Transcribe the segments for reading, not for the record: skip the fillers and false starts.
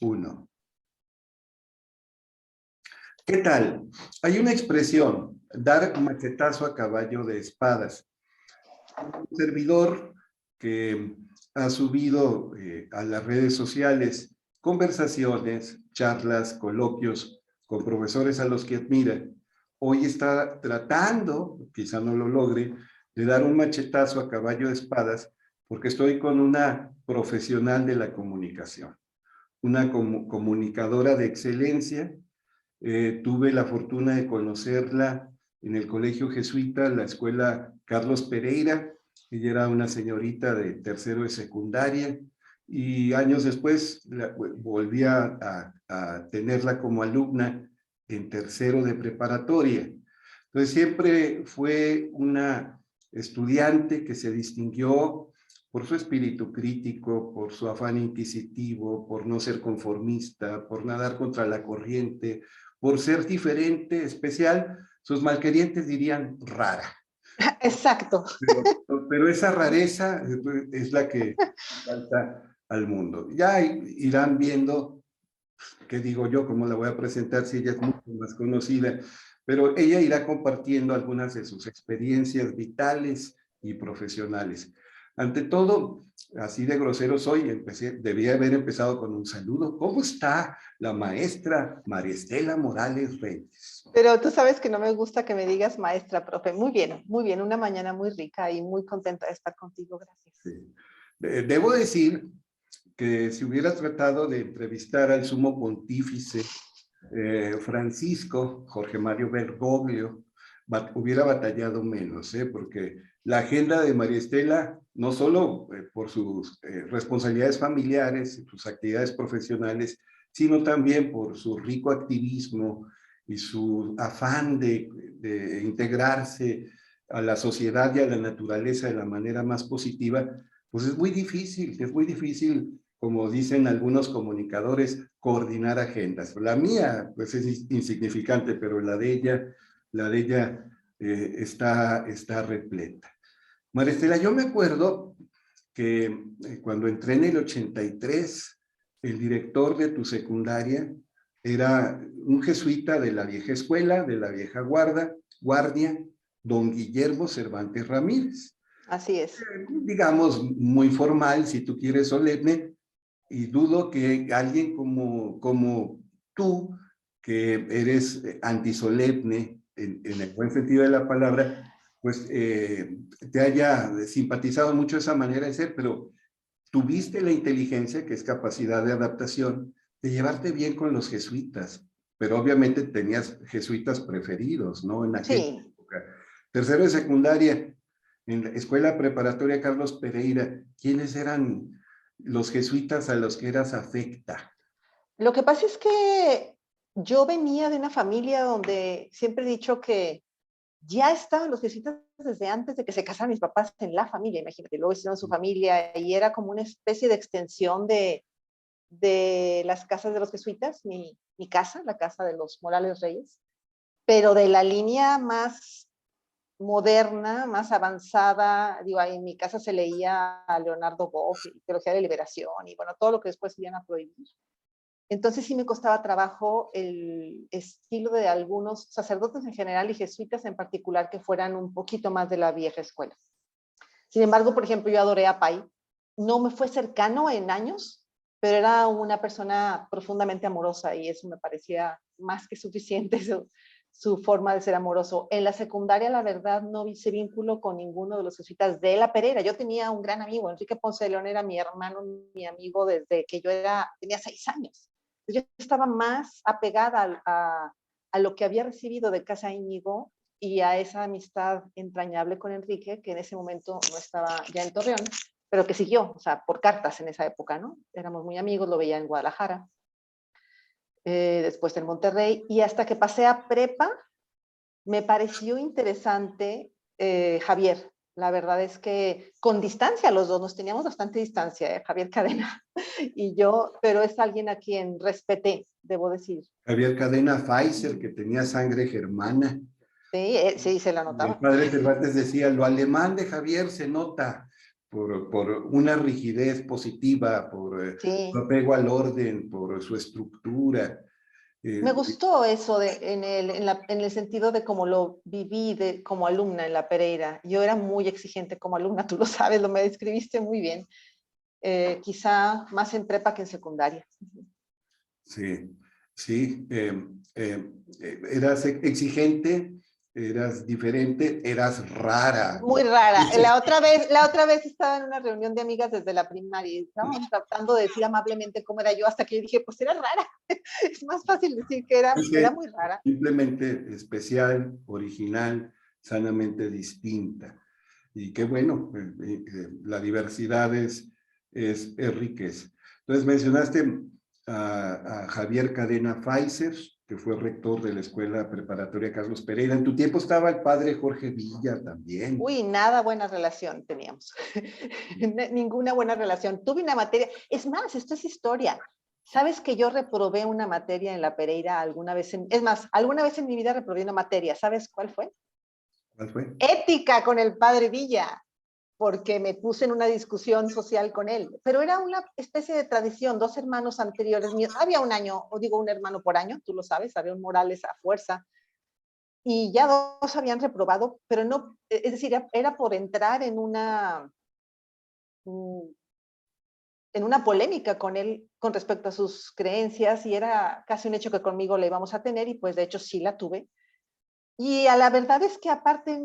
Uno. ¿Qué tal? Hay una expresión, dar machetazo a caballo de espadas. Un servidor que ha subido a las redes sociales conversaciones, charlas, coloquios con profesores a los que admira. Hoy está tratando, quizá no lo logre, de dar un machetazo a caballo de espadas porque estoy con una profesional de la comunicación, una comunicadora de excelencia. Tuve la fortuna de conocerla en el colegio jesuita, la escuela Carlos Pereira. Ella era una señorita de tercero de secundaria y años después volví a tenerla como alumna en tercero de preparatoria. Entonces siempre fue una estudiante que se distinguió por su espíritu crítico, por su afán inquisitivo, por no ser conformista, por nadar contra la corriente, por ser diferente, especial. Sus malquerientes dirían rara. Exacto. Pero esa rareza es la que falta al mundo. Ya irán viendo, qué digo yo, cómo la voy a presentar si ella es mucho más conocida, pero ella irá compartiendo algunas de sus experiencias vitales y profesionales. Ante todo, así de grosero soy, debía haber empezado con un saludo. ¿Cómo está la maestra María Estela Morales Reyes? Pero tú sabes que no me gusta que me digas maestra, profe. Muy bien, una mañana muy rica y muy contenta de estar contigo, gracias. Sí. Debo decir que si hubiera tratado de entrevistar al sumo pontífice Francisco Jorge Mario Bergoglio, hubiera batallado menos, porque la agenda de María Estela, no solo por sus responsabilidades familiares, sus actividades profesionales, sino también por su rico activismo y su afán de integrarse a la sociedad y a la naturaleza de la manera más positiva, pues es muy difícil, como dicen algunos comunicadores, coordinar agendas. La mía, pues es insignificante, pero la de ella está repleta. María Estela, yo me acuerdo que cuando entré en el 83, el director de tu secundaria era un jesuita de la vieja escuela, de la vieja guardia, don Guillermo Cervantes Ramírez. Así es. Digamos, muy formal, si tú quieres, solemne, y dudo que alguien como tú, que eres antisolemne, en el buen sentido de la palabra, pues te haya simpatizado mucho esa manera de ser, pero tuviste la inteligencia, que es capacidad de adaptación, de llevarte bien con los jesuitas, pero obviamente tenías jesuitas preferidos, ¿no? En aquella época. Tercero de secundaria, en la escuela preparatoria Carlos Pereira, ¿quiénes eran los jesuitas a los que eras afecta? Lo que pasa es que yo venía de una familia donde siempre he dicho que ya estaban los jesuitas desde antes de que se casaran mis papás en la familia, imagínate, luego hicieron su familia y era como una especie de extensión de las casas de los jesuitas, mi casa, la casa de los Morales Reyes, pero de la línea más moderna, más avanzada. Digo, en mi casa se leía a Leonardo Boff, Teología de Liberación, y bueno, todo lo que después iban a prohibir. Entonces sí me costaba trabajo el estilo de algunos sacerdotes en general y jesuitas en particular que fueran un poquito más de la vieja escuela. Sin embargo, por ejemplo, yo adoré a Pai. No me fue cercano en años, pero era una persona profundamente amorosa y eso me parecía más que suficiente, su forma de ser amoroso. En la secundaria, la verdad, no hice vínculo con ninguno de los jesuitas de la Pereira. Yo tenía un gran amigo, Enrique Ponce de León era mi hermano, mi amigo desde que tenía 6 años. Yo estaba más apegada a lo que había recibido de Casa Íñigo y a esa amistad entrañable con Enrique, que en ese momento no estaba ya en Torreón, pero que siguió, o sea, por cartas en esa época, ¿no? Éramos muy amigos, lo veía en Guadalajara, después en Monterrey, y hasta que pasé a prepa, me pareció interesante Javier. La verdad es que con distancia los dos, nos teníamos bastante distancia, Javier Cadena y yo, pero es alguien a quien respeté, debo decir. Javier Cadena Pfizer, que tenía sangre germana. Sí, sí, se la notaba. El padre Cervantes decía, lo alemán de Javier se nota, por una rigidez positiva, por su Sí. apego al orden, por su estructura. Me Eh, gustó eso en el sentido de cómo lo viví como alumna en la Pereira. Yo era muy exigente como alumna, tú lo sabes, lo me describiste muy bien. Quizá más en prepa que en secundaria. sí, sí. Eras exigente, eras diferente, eras rara. Muy rara. La otra vez estaba en una reunión de amigas desde la primaria y estábamos tratando de decir amablemente cómo era yo hasta que yo dije, pues era rara. Es más fácil decir que era muy rara. Simplemente especial, original, sanamente distinta. Y qué bueno, la diversidad es riqueza. Entonces mencionaste a Javier Cadena Pfizer, que fue rector de la Escuela Preparatoria Carlos Pereira. En tu tiempo estaba el padre Jorge Villa también. Uy, nada buena relación teníamos. Ninguna buena relación. Tuve una materia, es más, esto es historia. ¿Sabes que yo reprobé una materia en la Pereira alguna vez? Es más, alguna vez en mi vida reprobé una materia. ¿Sabes cuál fue? ¿Cuál fue? Ética con el padre Villa, porque me puse en una discusión social con él. Pero era una especie de tradición, dos hermanos anteriores míos. Había un año, o digo un hermano por año, tú lo sabes, había un Morales a fuerza. Y ya dos habían reprobado, pero no, es decir, era por entrar mm, en una polémica con él con respecto a sus creencias y era casi un hecho que conmigo la íbamos a tener y pues de hecho sí la tuve. Y a la verdad es que aparte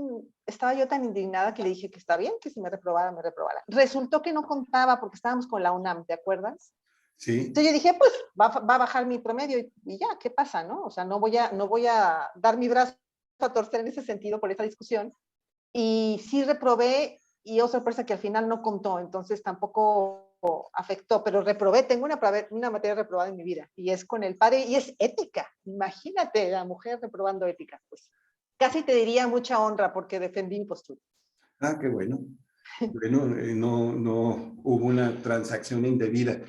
estaba yo tan indignada que le dije que está bien, que si me reprobara, me reprobara. Resultó que no contaba porque estábamos con la UNAM, ¿te acuerdas? Sí, Entonces yo dije, pues va a bajar mi promedio y ya, ¿qué pasa? ¿No? O sea, no voy a dar mi brazo a torcer en ese sentido por esa discusión. Y sí reprobé y oh sorpresa que al final no contó, entonces tampoco afectó, pero reprobé, tengo una materia reprobada en mi vida y es con el padre y es ética. Imagínate la mujer reprobando ética, pues casi te diría mucha honra porque defendí mi postura. qué bueno. Bueno, no hubo una transacción indebida.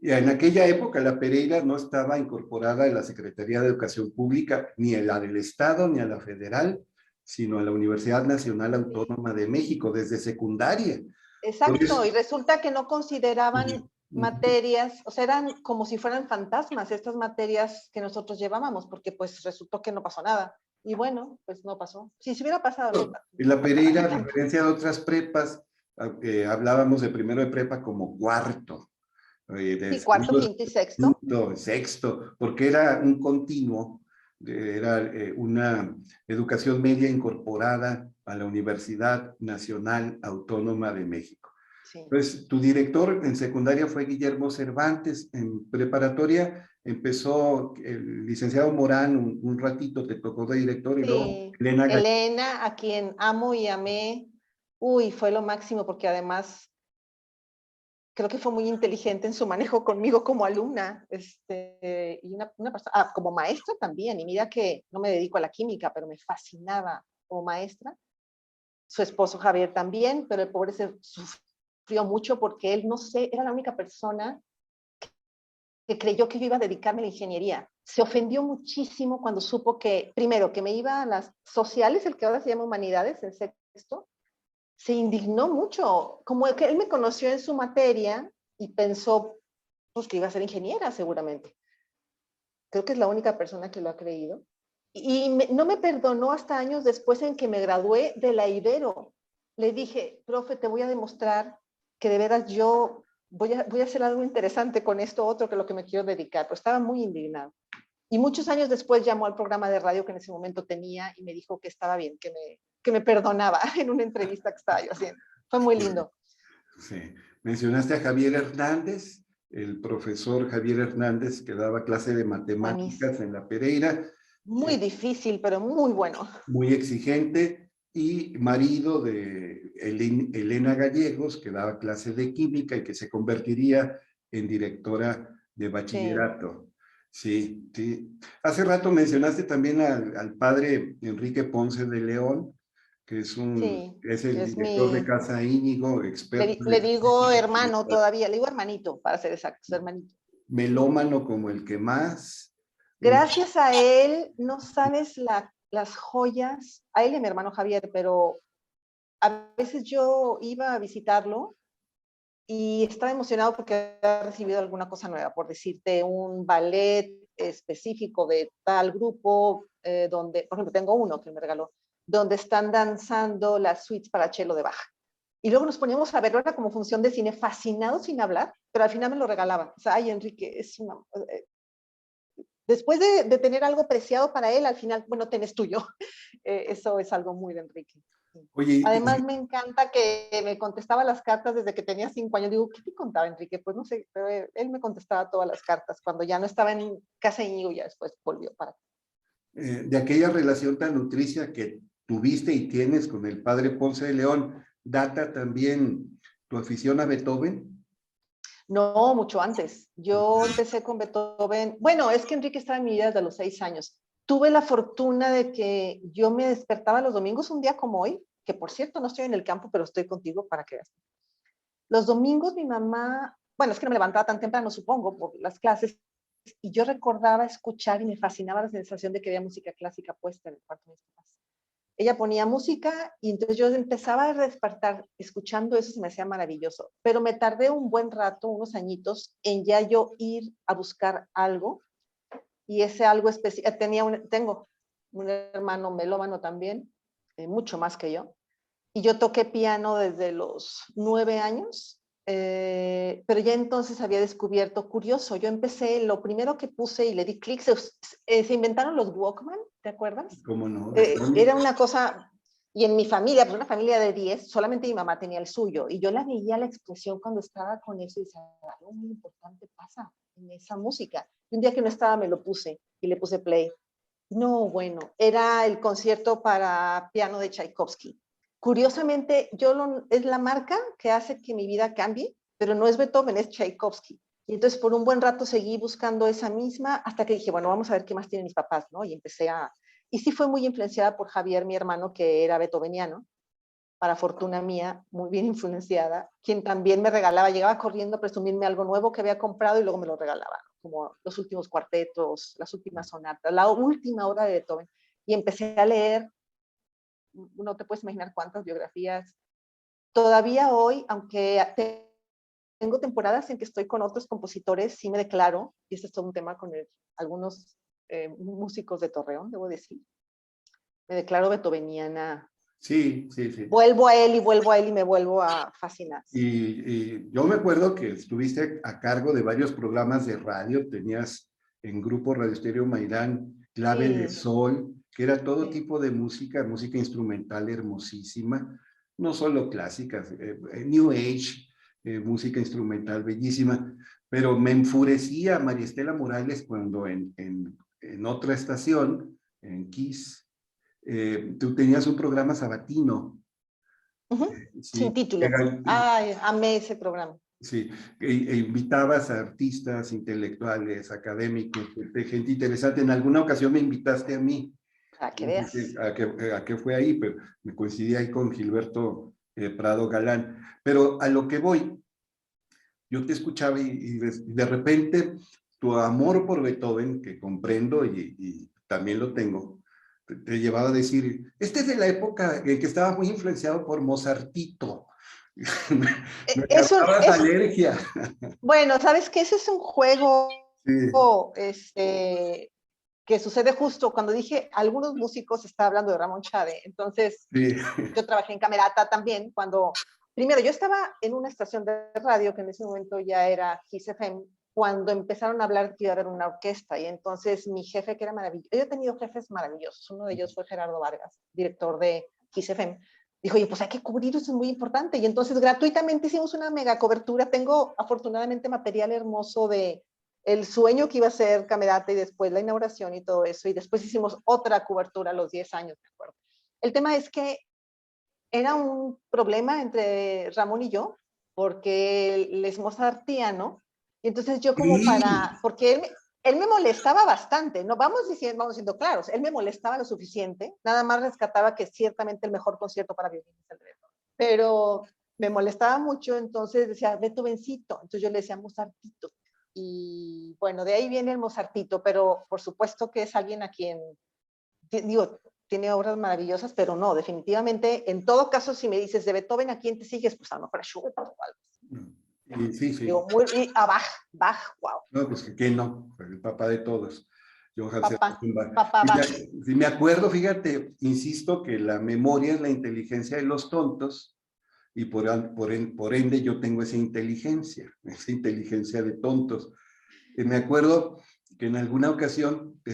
Y en aquella época la Pereira no estaba incorporada en la Secretaría de Educación Pública, ni a la del Estado, ni a la federal, sino a la Universidad Nacional Autónoma de México, desde secundaria. Por Exacto, eso, y resulta que no consideraban materias, o sea, eran como si fueran fantasmas estas materias que nosotros llevábamos, porque pues resultó que no pasó nada. Y bueno, pues no pasó. Si se hubiera pasado, y no la pasará Pereira, a tanto. diferencia de otras prepas, hablábamos de primero de prepa como cuarto, de Sí, cuarto, segundo, quinto y sexto. quinto, sexto, porque era un continuo, era una educación media incorporada a la Universidad Nacional Autónoma de México. Sí. Pues tu director en secundaria fue Guillermo Cervantes, en preparatoria empezó el licenciado Morán un ratito, te tocó de director y luego Sí, Elena Gallego. Elena, a quien amo y amé, uy, fue lo máximo porque además creo que fue muy inteligente en su manejo conmigo como alumna, y una persona, como maestra también, y mira que no me dedico a la química, pero me fascinaba como maestra. Su esposo Javier también, pero el pobre se sufrió mucho porque él, no sé, era la única persona que creyó que yo iba a dedicarme a la ingeniería. Se ofendió muchísimo cuando supo que, primero, que me iba a las sociales, el que ahora se llama humanidades, en sexto, se indignó mucho, como que él me conoció en su materia y pensó pues, que iba a ser ingeniera seguramente. Creo que es la única persona que lo ha creído. Y no me perdonó hasta años después en que me gradué de la Ibero. Le dije, profe, te voy a demostrar que de veras yo voy a hacer algo interesante con esto otro que lo que me quiero dedicar. Pero estaba muy indignado. Y muchos años después llamó al programa de radio que en ese momento tenía y me dijo que estaba bien, que me perdonaba en una entrevista que estaba yo haciendo. Fue muy lindo. Sí. Mencionaste a Javier Hernández, el profesor Javier Hernández que daba clase de matemáticas Buenísimo. en la Pereira, Muy difícil, pero muy bueno. muy exigente, y marido de Elena Gallegos, que daba clase de química y que se convertiría en directora de Sí, bachillerato. Sí, sí. Hace rato mencionaste también al padre Enrique Ponce de León, que sí. es el Es director de mi, Casa Íñigo, experto le digo en hermano todavía, le digo hermanito, para ser exactos, hermanito. melómano como el que más. Gracias a él, no sabes las joyas, a él y a mi hermano Javier, pero a veces yo iba a visitarlo y estaba emocionado porque había recibido alguna cosa nueva, por decirte, un ballet específico de tal grupo, donde, por ejemplo, tengo uno que me regaló, donde están danzando las suites para cello de Bach. Y luego nos poníamos a verlo, era como función de cine, fascinados sin hablar, pero al final me lo regalaba. O sea, ay, Enrique, es una... después de tener algo preciado para él, al final, bueno, tenés tuyo. Eso es algo muy de Enrique. Oye, Además, me encanta que me contestaba las cartas desde que tenía 5 años. Digo, ¿qué te contaba, Enrique? Pues no sé, pero él me contestaba todas las cartas. Cuando ya no estaba en casa de Íñigo, ya después volvió para acá. de aquella relación tan nutricia que tuviste y tienes con el padre Ponce de León, ¿data también tu afición a Beethoven? No, mucho antes. Yo empecé con Beethoven. Bueno, es que Enrique estaba en mi vida desde los 6 años. Tuve la fortuna de que yo me despertaba los domingos, un día como hoy, que por cierto no estoy en el campo, pero estoy contigo para que veas. Los domingos mi mamá, bueno, es que no me levantaba tan temprano, supongo, por las clases, y yo recordaba escuchar y me fascinaba la sensación de que había música clásica puesta en el cuarto de mis papás. Ella ponía música y entonces yo empezaba a despertar escuchando eso, se me hacía maravilloso, pero me tardé un buen rato, unos añitos, en ya yo ir a buscar algo y ese algo especial, tengo un hermano melómano también, mucho más que yo, y yo toqué piano desde los 9 años, pero ya entonces había descubierto, curioso, yo empecé, lo primero que puse y le di clic, se inventaron los Walkman, ¿te acuerdas? ¿Cómo no? Era una cosa, y en mi familia, pues una familia de 10, solamente mi mamá tenía el suyo, y yo la veía la expresión cuando estaba con eso y decía, algo muy importante pasa en esa música. Y un día que no estaba me lo puse y le puse play. No, bueno, era el concierto para piano de Tchaikovsky. Curiosamente, es la marca que hace que mi vida cambie, pero no es Beethoven, es Tchaikovsky. Y entonces por un buen rato seguí buscando esa misma hasta que dije, bueno, vamos a ver qué más tienen mis papás, ¿no? Y empecé a... Y sí fue muy influenciada por Javier, mi hermano, que era beethoveniano, para fortuna mía, muy bien influenciada, quien también me regalaba, llegaba corriendo a presumirme algo nuevo que había comprado y luego me lo regalaba, como los últimos cuartetos, las últimas sonatas, la última obra de Beethoven. Y empecé a leer, no te puedes imaginar cuántas biografías. Todavía hoy, aunque tengo temporadas en que estoy con otros compositores, sí me declaro, y este es todo un tema con algunos músicos de Torreón, debo decir, me declaro beethoveniana. Sí, sí, sí. Vuelvo a él y vuelvo a él y me vuelvo a fascinar. Y yo me acuerdo que estuviste a cargo de varios programas de radio, tenías en Grupo Radio Estéreo Mairán, Clave de Sí, Sol, que era todo sí. tipo de música, música instrumental hermosísima, no solo clásicas, New Age, música instrumental bellísima, pero me enfurecía María Estela Morales cuando en otra estación, en Kiss, tú tenías un programa sabatino. Uh-huh. Sin Sí, título. Ay, amé ese programa. sí, invitabas a artistas, intelectuales, académicos, de gente interesante. En alguna ocasión me invitaste a mí, Para que no sé veas. a qué fue ahí, pero me coincidí ahí con Gilberto Prado Galán. Pero a lo que voy, yo te escuchaba y de repente tu amor por Beethoven, que comprendo y también lo tengo, te llevaba a decir, este es de la época en que estaba muy influenciado por Mozartito. Me Es un, causabas es, alergia. bueno, ¿sabes qué? Ese es un juego Sí, que sucede justo cuando dije, algunos músicos, estaba hablando de Ramón Chade, entonces sí. yo trabajé en Camerata también, primero yo estaba en una estación de radio que en ese momento ya era Kiss FM, cuando empezaron a hablar que iba a haber una orquesta, y entonces mi jefe, que era maravilloso, yo he tenido jefes maravillosos, uno de ellos fue Gerardo Vargas, director de Kiss FM, dijo, oye, pues hay que cubrir, eso es muy importante, y entonces gratuitamente hicimos una mega cobertura, tengo afortunadamente material hermoso de el sueño que iba a ser Camerata y después la inauguración y todo eso, y después hicimos otra cobertura a los 10 años, me acuerdo. El tema es que era un problema entre Ramón y yo, porque él es mozartiano, y entonces yo como Sí, porque él me molestaba bastante, no vamos siendo claros, él me molestaba lo suficiente, nada más rescataba que ciertamente el mejor concierto para violín es el de Beethoven, pero me molestaba mucho, entonces decía Beethovencito, entonces yo le decía Mozartito, y bueno, de ahí viene el Mozartito, pero por supuesto que es alguien a quien digo, tiene obras maravillosas, pero no, definitivamente, en todo caso, si me dices de Beethoven, ¿a quién te sigues? Pues a lo mejor a Schubert o algo. Sí, sí. Digo, y a Bach, Bach, wow. No, pues que no, fue el papá de todos. Johann Papá, Sebastian Bach. papá Y Bach. si me acuerdo, fíjate, insisto que la memoria es la inteligencia de los tontos y por ende yo tengo esa inteligencia de tontos. Me acuerdo que en alguna ocasión te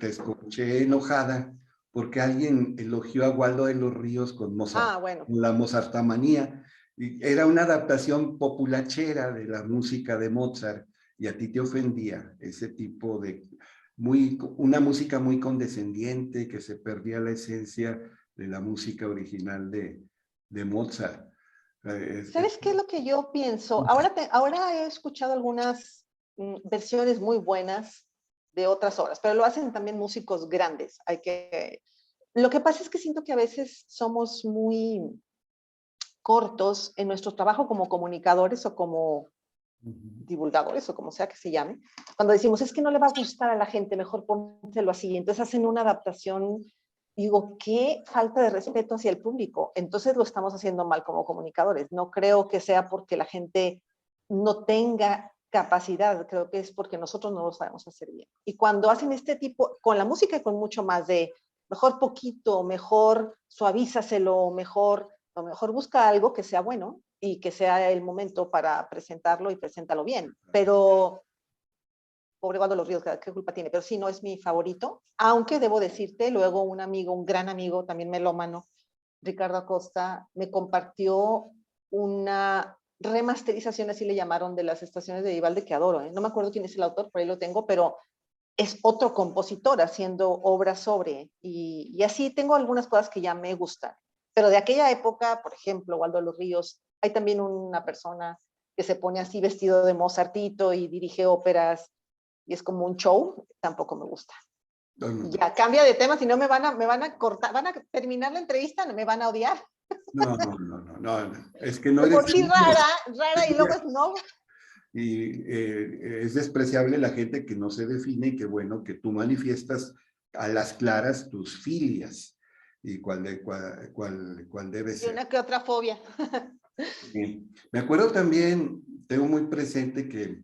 escuché enojada porque alguien elogió a Waldo de los Ríos con Mozart, Ah, bueno. con la Mozartamanía. Y era una adaptación populachera de la música de Mozart y a ti te ofendía ese tipo de una música muy condescendiente que se perdía la esencia de la música original de Mozart. ¿Sabes qué es lo que yo pienso? Ahora he escuchado algunas versiones muy buenas de otras obras, pero lo hacen también músicos grandes. Lo que pasa es que siento que a veces somos muy cortos en nuestro trabajo como comunicadores o como divulgadores o como sea que se llame, cuando decimos es que no le va a gustar a la gente, mejor pónselo así. Entonces hacen una adaptación. Digo, qué falta de respeto hacia el público. Entonces lo estamos haciendo mal como comunicadores. No creo que sea porque la gente no tenga capacidad, creo que es porque nosotros no lo sabemos hacer bien. Y cuando hacen este tipo, con la música y con mucho más de mejor poquito, mejor suavízaselo, lo mejor busca algo que sea bueno y que sea el momento para presentarlo y preséntalo bien. Pero pobre Waldo Los Ríos, ¿qué culpa tiene? Pero sí, no es mi favorito, aunque debo decirte, luego un amigo, un gran amigo, también melómano, Ricardo Acosta, me compartió una remasterización, así le llamaron, de las estaciones de Vivaldi, que adoro, ¿eh? No me acuerdo quién es el autor, por ahí lo tengo, pero es otro compositor haciendo obras sobre, y así tengo algunas cosas que ya me gustan. Pero de aquella época, por ejemplo, Waldo Los Ríos, hay también una persona que se pone así vestido de Mozartito y dirige óperas y es como un show, tampoco me gusta. No, no, Ya cambia de tema, si no me van a cortar, van a terminar la entrevista, me van a odiar. es que no De eres por sí rara y luego es no. y es despreciable la gente que no se define y que bueno, que tú manifiestas a las claras tus filias y cuál debe Y ser. una que otra fobia. Sí. Me acuerdo también, tengo muy presente que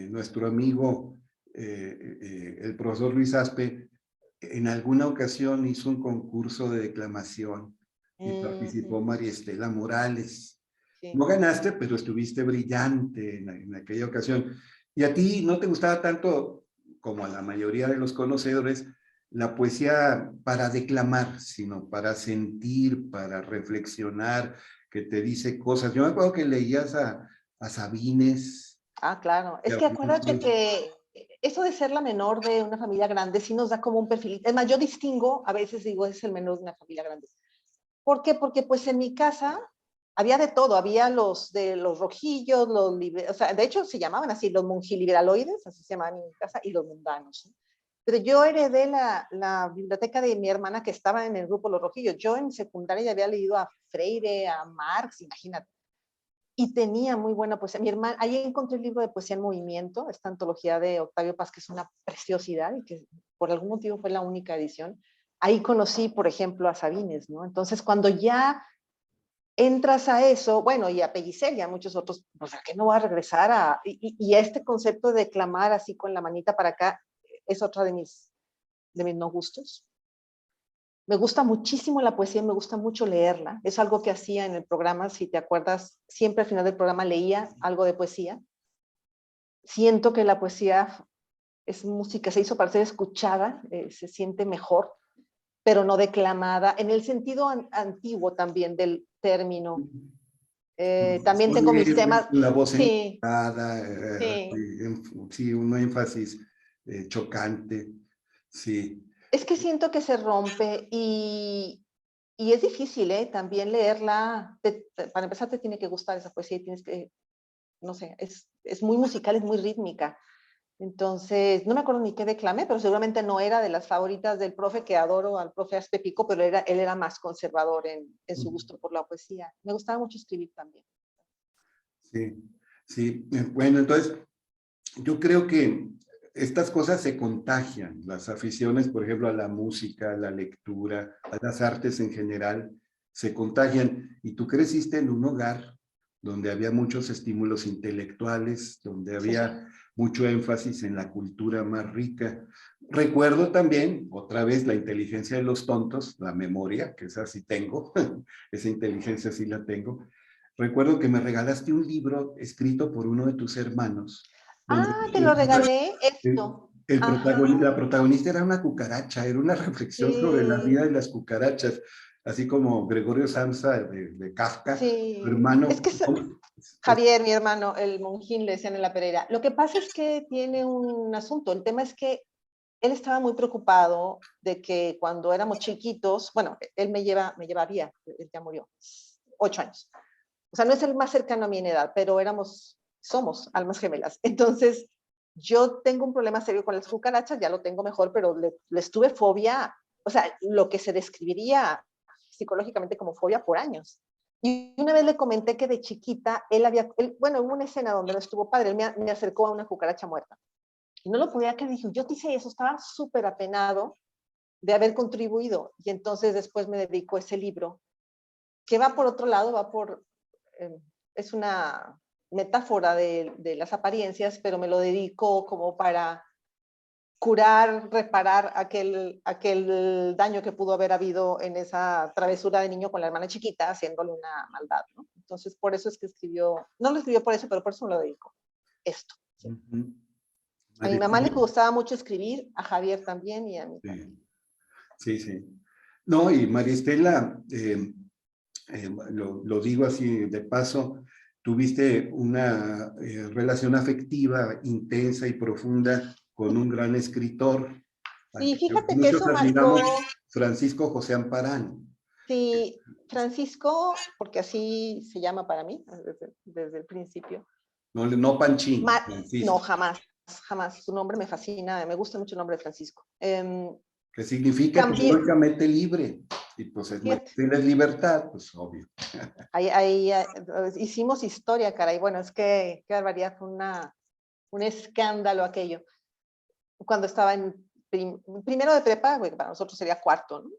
nuestro amigo, el profesor Luis Aspe, en alguna ocasión hizo un concurso de declamación y participó María Estela Morales. Sí. No ganaste, pero estuviste brillante en aquella ocasión. Y a ti no te gustaba tanto, como a la mayoría de los conocedores, la poesía para declamar, sino para sentir, para reflexionar, que te dice cosas. Yo me acuerdo que leías a Sabines. Ah, claro. Es que acuérdate que eso de ser la menor de una familia grande sí nos da como un perfil. Es más, yo distingo, a veces digo, es el menor de una familia grande. ¿Por qué? Porque pues en mi casa había de todo, había los de los rojillos, o sea, de hecho se llamaban así, los mongiliberaloides, así se llamaban en mi casa, y los mundanos. ¿Sí? Pero yo heredé la biblioteca de mi hermana que estaba en el grupo Los Rojillos. Yo en secundaria ya había leído a Freire, a Marx, imagínate. Y tenía muy buena poesía. Mi hermana, ahí encontré el libro de Poesía en Movimiento, esta antología de Octavio Paz, que es una preciosidad y que por algún motivo fue la única edición. Ahí conocí, por ejemplo, a Sabines, ¿no? Entonces, cuando ya entras a eso, bueno, y a Pellicer y a muchos otros, pues, ¿a qué no va a regresar y este concepto de declamar así con la manita para acá es otra de mis no gustos. Me gusta muchísimo la poesía, me gusta mucho leerla. Es algo que hacía en el programa, si te acuerdas, siempre al final del programa leía algo de poesía. Siento que la poesía es música, se hizo para ser escuchada, se siente mejor, pero no declamada, en el sentido antiguo también del término. También tengo mis temas, La voz sí, encarnada, sí. sí, un énfasis chocante, sí. Es que siento que se rompe y es difícil, ¿eh? También leerla, para empezar te tiene que gustar esa poesía y tienes que, no sé, es muy musical, es muy rítmica. Entonces, no me acuerdo ni qué declamé, pero seguramente no era de las favoritas del profe, que adoro al profe Aspepico, pero él era más conservador en su gusto por la poesía. Me gustaba mucho escribir también. Sí, sí. Bueno, entonces, yo creo que estas cosas se contagian, las aficiones, por ejemplo, a la música, a la lectura, a las artes en general, se contagian. Y tú creciste en un hogar donde había muchos estímulos intelectuales, donde Sí, sí. había mucho énfasis en la cultura más rica. Recuerdo también, otra vez, la inteligencia de los tontos, la memoria, que esa sí tengo, esa inteligencia sí la tengo. Recuerdo que me regalaste un libro escrito por uno de tus hermanos, donde Ah, te lo regalé, esto. Ajá, la protagonista era una cucaracha, era una reflexión sobre la vida sí, de las cucarachas, así como Gregorio Samsa de Kafka, su sí. Es hermano. que Javier, mi hermano, el monjín, le decían en la Pereira. Lo que pasa es que tiene un asunto. El tema es que él estaba muy preocupado de que cuando éramos chiquitos, bueno, él había, él ya murió, 8 años. O sea, no es el más cercano a mi edad, pero somos almas gemelas. Entonces, yo tengo un problema serio con las cucarachas, ya lo tengo mejor, pero les tuve fobia, o sea, lo que se describiría psicológicamente como fobia por años. Y una vez le comenté que de chiquita, bueno, hubo una escena donde no estuvo padre, él me acercó a una cucaracha muerta. Y no lo podía creer, dije, yo te hice eso, estaba súper apenado de haber contribuido. Y entonces después me dedicó a ese libro, que va por otro lado, eh, es una metáfora de las apariencias, pero me lo dedico como para curar, reparar aquel daño que pudo haber habido en esa travesura de niño con la hermana chiquita, haciéndole una maldad, ¿no? Entonces, por eso es que no lo escribió por eso, pero por eso me lo dedico. Esto. Sí. Ujú. A mi mamá le María, gustaba mucho escribir, a Javier también y a mí también. sí, sí, sí. No, y María Estela, lo digo así de paso, tuviste una relación afectiva intensa y profunda con un gran escritor, al Sí, que fíjate que muchos eso admiramos, marcó, Francisco José Amparán. sí, Francisco, porque así se llama para mí desde el principio. No, no Panchín, No, Francisco, jamás, jamás. Su nombre me fascina, me gusta mucho el nombre de Francisco. que significa Cambié, teóricamente libre. Y pues María fíjate, Estela es libertad, pues obvio. ahí, hicimos historia, caray. Bueno, es que qué barbaridad, fue un escándalo aquello. Cuando estaba en primero de prepa, bueno, para nosotros sería cuarto, ¿no?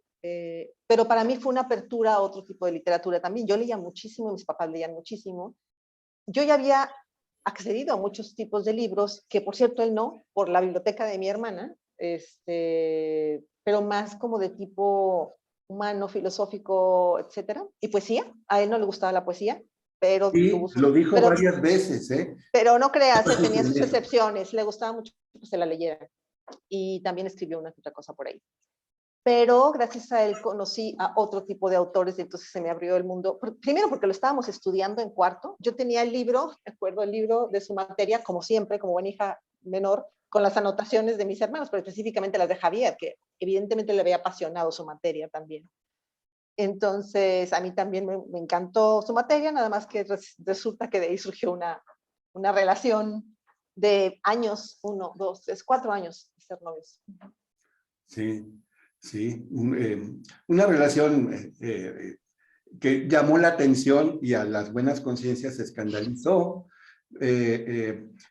Pero para mí fue una apertura a otro tipo de literatura también. Yo leía muchísimo, mis papás leían muchísimo. Yo ya había accedido a muchos tipos de libros, que por cierto él no, por la biblioteca de mi hermana, pero más como de tipo humano, filosófico, etcétera. Y poesía, a él no le gustaba la poesía, pero Y tuvo lo sus, dijo varias veces, ¿eh? pero no creas, Fue tenía sus suceder. excepciones, le gustaba mucho que se la leyera. Y también escribió una que otra cosa por ahí. Pero gracias a él conocí a otro tipo de autores y entonces se me abrió el mundo. Primero porque lo estábamos estudiando en cuarto. Yo tenía el libro, recuerdo el libro de su materia, como siempre, como buena hija menor, con las anotaciones de mis hermanos, pero específicamente las de Javier, que evidentemente le había apasionado su materia también. Entonces, a mí también me encantó su materia, nada más que resulta que de ahí surgió una relación de años, 1, 2, 3, 4 años de ser novios. Sí, sí. Una relación que llamó la atención y a las buenas conciencias se escandalizó.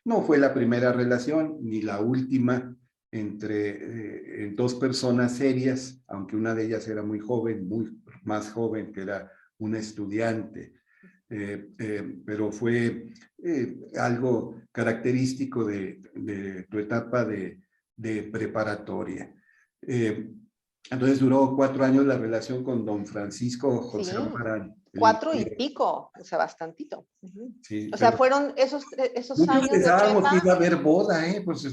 No fue la primera relación ni la última entre dos personas serias, aunque una de ellas era muy joven, muy más joven, que era una estudiante. Pero fue algo característico de tu etapa de preparatoria. Eh, entonces duró 4 años la relación con don Francisco José Sí, Amparán. 4 y pico, o sea, bastantito. Sí, O sea, pero fueron esos muchos años de pensábamos que prepa. iba a haber boda, ¿eh? Pues,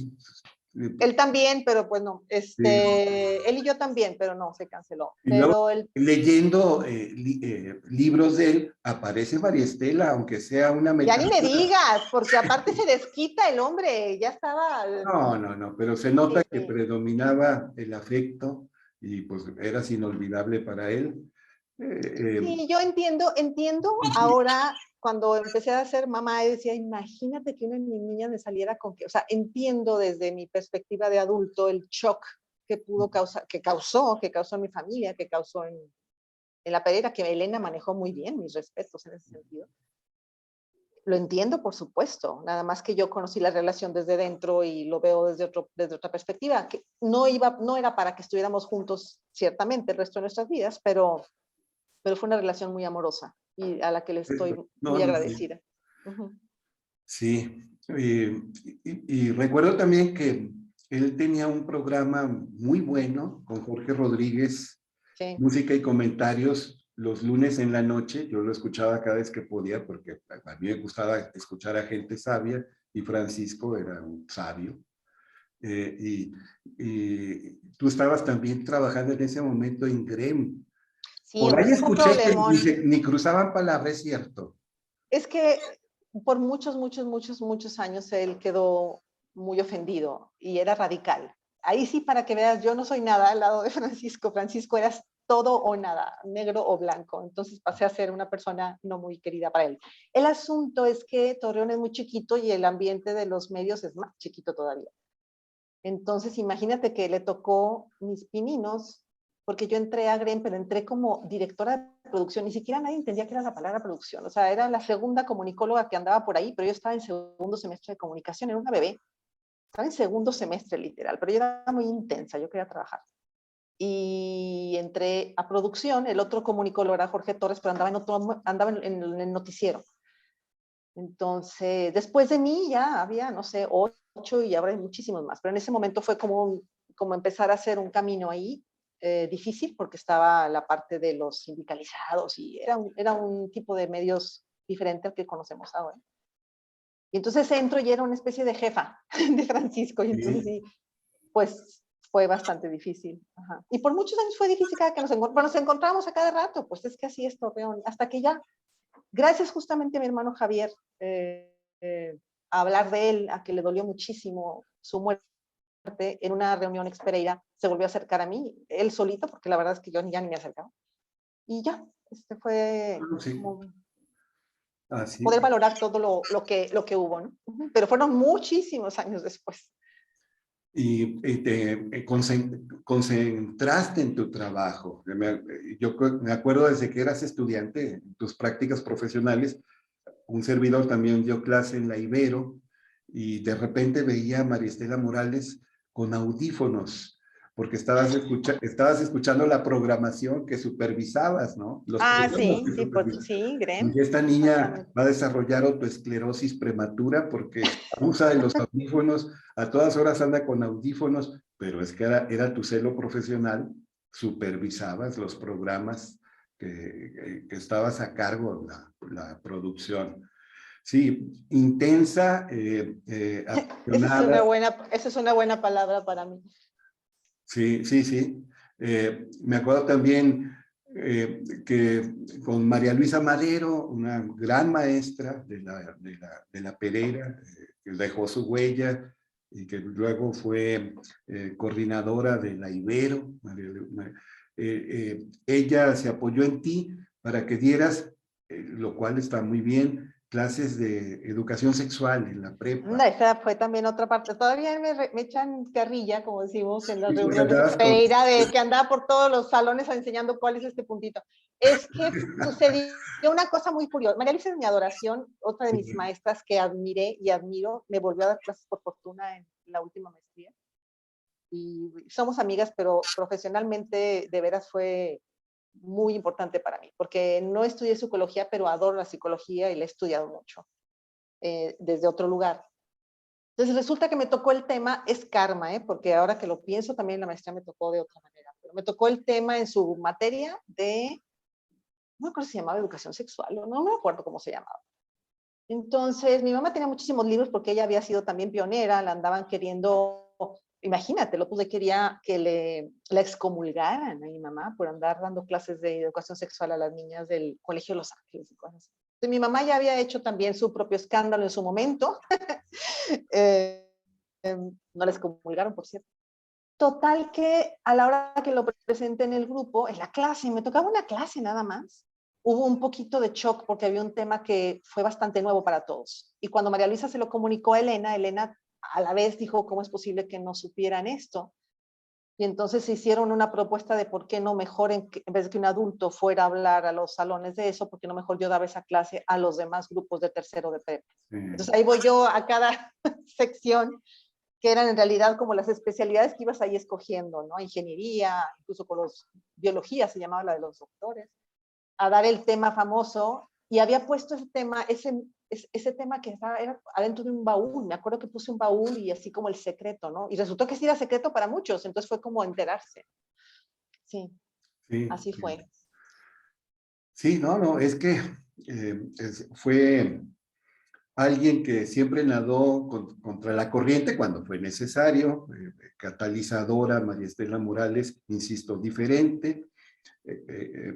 Él también, pero pues no. sí. Él y yo también, pero no, se canceló. Y luego, Pero él, leyendo libros de él, aparece María Estela, aunque sea una ya ni me metáfora. digas, porque aparte se desquita el hombre, ya estaba. No, no, no, pero se nota Sí, que sí. predominaba el afecto y pues eras inolvidable para él. Sí, yo entiendo ahora cuando empecé a ser mamá y decía, imagínate que una niña me saliera con que, o sea, entiendo desde mi perspectiva de adulto el shock que pudo causar, que causó en mi familia, que causó en la Pereira, que Elena manejó muy bien, mis respetos en ese sentido. Lo entiendo, por supuesto, nada más que yo conocí la relación desde dentro y lo veo desde otra perspectiva, que no era para que estuviéramos juntos, ciertamente, el resto de nuestras vidas, pero pero fue una relación muy amorosa y a la que le estoy No, muy no, sí. agradecida. Ujú. Sí, y recuerdo también que él tenía un programa muy bueno con Jorge Rodríguez, Sí, música y comentarios los lunes en la noche. Yo lo escuchaba cada vez que podía porque a mí me gustaba escuchar a gente sabia y Francisco era un sabio. Y tú estabas también trabajando en ese momento en GREM. sí, Por hombre, ahí ese fue un escuché que problemón. ni cruzaban palabras, es cierto. Es que por muchos, muchos, muchos, muchos años él quedó muy ofendido y era radical. Ahí sí, para que veas, yo no soy nada al lado de Francisco. Francisco eras todo o nada, negro o blanco. Entonces pasé a ser una persona no muy querida para él. El asunto es que Torreón es muy chiquito y el ambiente de los medios es más chiquito todavía. Entonces, imagínate que le tocó mis pininos, porque yo entré a GREM, pero entré como directora de producción. Ni siquiera nadie entendía qué era la palabra producción. O sea, era la segunda comunicóloga que andaba por ahí, pero yo estaba en segundo semestre de comunicación, era una bebé. Estaba en segundo semestre, literal, pero yo era muy intensa, yo quería trabajar. Y entré a producción, el otro comunicólogo era Jorge Torres, pero andaba en el noticiero. Entonces, después de mí ya había, no sé, 8 y ahora hay muchísimos más, pero en ese momento fue como empezar a hacer un camino ahí difícil porque estaba la parte de los sindicalizados y era un tipo de medios diferente al que conocemos ahora. Y entonces entro y era una especie de jefa de Francisco y entonces Sí. sí, pues fue bastante difícil. Ajá. Y por muchos años fue difícil cada que nos encontramos a cada rato, pues es que así es Torreón, hasta que ya gracias justamente a mi hermano Javier, a hablar de él, a que le dolió muchísimo su muerte, en una reunión ex Pereira, se volvió a acercar a mí, él solito, porque la verdad es que yo ya ni me acercaba. Y ya, fue Bueno, sí, como así. poder valorar todo lo que hubo, ¿no? Pero fueron muchísimos años después. Y te concentraste en tu trabajo. Yo me acuerdo desde que eras estudiante, en tus prácticas profesionales, un servidor también dio clase en la Ibero y de repente veía a María Estela Morales con audífonos, porque estabas escuchando la programación que supervisabas, ¿no? Los Ah, programas que sí, sí, supervisabas. sí, Grem, Dije, esta niña exactamente. va a desarrollar autoesclerosis prematura porque abusa de los audífonos, a todas horas anda con audífonos, pero es que era tu celo profesional, supervisabas los programas que estabas a cargo, la producción. Sí, intensa, apasionada. Esa es una buena palabra para mí. Sí, sí, sí. Me acuerdo también que con María Luisa Madero, una gran maestra de la Pereira, que dejó su huella y que luego fue coordinadora de la Ibero. Ella se apoyó en ti para que dieras, lo cual está muy bien, clases de educación sexual en la prepa. Esa fue también otra parte. Todavía me echan carrilla, como decimos en las Y porque reuniones andabas con... Pereira, de que andaba por todos los salones enseñando cuál es este puntito. Es que sucedió una cosa muy curiosa. María Luisa de mi adoración, otra de mis maestras que admiré y admiro, me volvió a dar clases por fortuna en la última maestría. Y somos amigas, pero profesionalmente de veras fue muy importante para mí, porque no estudié psicología, pero adoro la psicología y la he estudiado mucho desde otro lugar. Entonces resulta que me tocó el tema, es karma, porque ahora que lo pienso también la maestría me tocó de otra manera, pero me tocó el tema en su materia de, no me acuerdo si se llamaba educación sexual, o no me acuerdo cómo se llamaba. Entonces mi mamá tenía muchísimos libros porque ella había sido también pionera, la andaban queriendo, imagínate, lo puse, quería que la excomulgaran a mi mamá por andar dando clases de educación sexual a las niñas del Colegio Los Ángeles y cosas así. Entonces, mi mamá ya había hecho también su propio escándalo en su momento. eh, no les comulgaron, por cierto. Total que a la hora que lo presenté en el grupo, en la clase, me tocaba una clase nada más, hubo un poquito de shock porque había un tema que fue bastante nuevo para todos. Y cuando María Luisa se lo comunicó a Elena, Elena a la vez dijo, ¿cómo es posible que no supieran esto? Y entonces se hicieron una propuesta de por qué no mejor, en vez de que un adulto fuera a hablar a los salones de eso, por qué no mejor yo daba esa clase a los demás grupos de tercero de prepa. Entonces ahí voy yo a cada sección, que eran en realidad como las especialidades que ibas ahí escogiendo, ¿no? Ingeniería, incluso con los biología se llamaba la de los doctores, a dar el tema famoso y había puesto ese tema que estaba era adentro de un baúl. Me acuerdo que puse un baúl y así como el secreto, ¿no? Y resultó que sí era secreto para muchos, entonces fue como enterarse. Sí, Sí, así fue. sí, no, no, es que fue alguien que siempre nadó contra la corriente cuando fue necesario, catalizadora, María Estela Morales, insisto, diferente,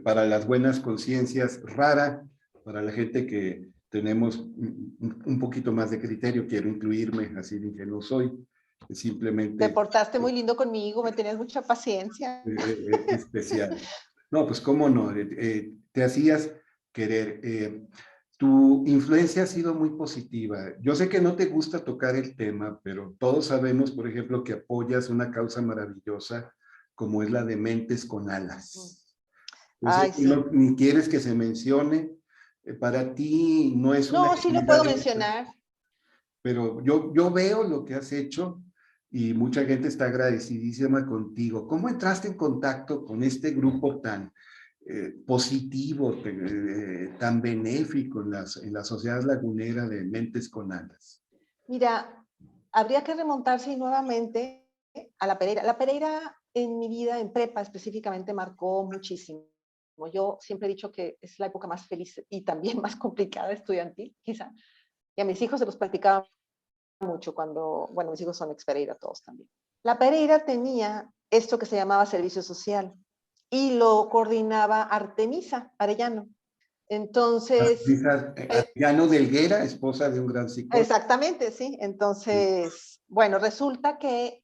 para las buenas conciencias, rara, para la gente que tenemos un poquito más de criterio, quiero incluirme, así de que no soy, Te simplemente portaste muy lindo conmigo, me tenías mucha paciencia. especial. No, pues cómo no, te hacías querer. Tu influencia ha sido muy positiva. Yo sé que no te gusta tocar el tema, pero todos sabemos, por ejemplo, que apoyas una causa maravillosa como es la de Mentes con Alas. Yo sé Ay, que sí. ni quieres que se mencione. Para ti no es una No, sí lo puedo actividad mencionar. pero yo veo lo que has hecho y mucha gente está agradecidísima contigo. ¿Cómo entraste en contacto con este grupo tan positivo, tan benéfico en la sociedad lagunera de Mentes con Alas? Mira, habría que remontarse nuevamente a la Pereira. La Pereira en mi vida, en prepa específicamente, marcó muchísimo. Yo siempre he dicho que es la época más feliz y también más complicada estudiantil, quizá. Y a mis hijos se los practicaba mucho cuando, bueno, mis hijos son ex Pereira todos también. La Pereira tenía esto que se llamaba servicio social y lo coordinaba Artemisa Arellano. Entonces, Adriano Delguera, esposa de un gran psicólogo. exactamente, sí. Entonces, bueno, resulta que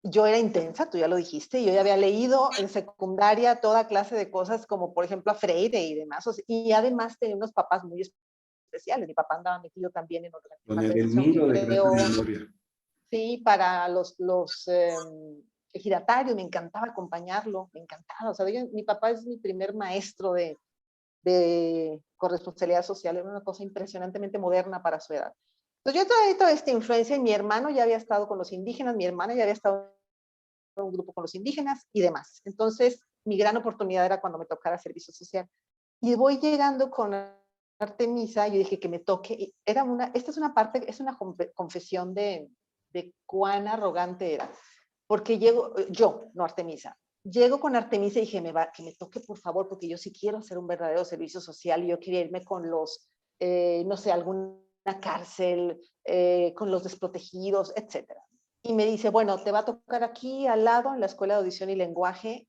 yo era intensa, tú ya lo dijiste, yo ya había leído en secundaria toda clase de cosas como por ejemplo a Freire y demás, y además tenía unos papás muy especiales, mi papá andaba metido también en Don organización que Edelmiro, de gran creó, memoria. sí, para los ejidatarios, me encantaba acompañarlo, me encantaba, o sea, mi papá es mi primer maestro de corresponsabilidad social, era una cosa impresionantemente moderna para su edad. Entonces yo traía toda esta influencia y mi hermano ya había estado con los indígenas, mi hermana ya había estado en un grupo con los indígenas y demás. Entonces mi gran oportunidad era cuando me tocara servicio social. Y voy llegando con Artemisa, yo dije que me toque, esta es una parte, es una confesión de cuán arrogante era, porque llego, yo, no Artemisa, llego con Artemisa y dije, que me toque por favor, porque yo sí quiero hacer un verdadero servicio social y yo quería irme con los, no sé, alguna cárcel, con los desprotegidos, etcétera. Y me dice, bueno, te va a tocar aquí al lado en la Escuela de Audición y Lenguaje.